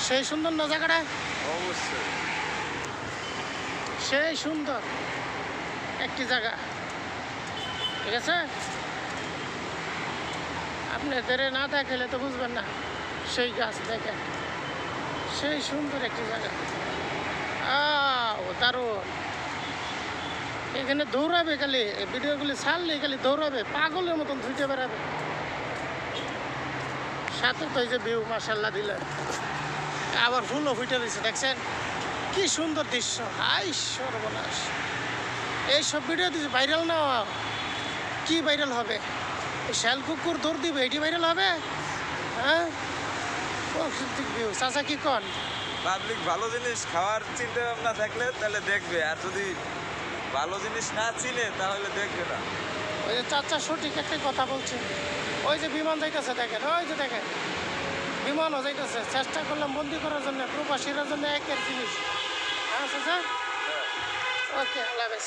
সেই সুন্দর না জায়গাটা? অবশ্যই সেই সুন্দর একটি জায়গা, ঠিক আছে। আপনাদের না দেখালে তো বুঝবেন না। সেই গাছ দেখেন, সেই সুন্দর একটি জায়গা। দারুণ। এখানে দৌড়াবে খালি, ভিডিওগুলি ছাড়লে খালি দৌড়াবে, পাগলের মতন ধুইতে বেড়াবে। সাথে তো এই যে ভিউ মাশাল্লাহ দিলেন, আবার ফুলও ফুটে রয়েছে, দেখছেন কি সুন্দর দৃশ্য। হাই সর্বনাশ, এইসব ভিডিও দিচ্ছে ভাইরাল না, কি ভাইরাল হবে? শ্যাল কুকুর দৌড় দিবে, এটি ভাইরাল হবে? হ্যাঁ, প্রাকৃতিক ভিউ। চাচা কি কন? পাবলিক ভালো জিনিস খাওয়ার চিন্তা ভাবনা থাকলে তাহলে দেখবে, আর যদি ভালো জিনিস না চিনে তাহলে দেখবে না। ওই যে চাচা সঠিক একটা কথা বলছে। ওই যে বিমান যাইতেছে দেখেন, ওই যে দেখেন বিমানও যাইতেছে। চেষ্টা করলাম বন্দি করার জন্য, প্রবাসীর জন্য একের জিনিস। হ্যাঁ চাচা, ওকে, আল্লাহ হাফেজ।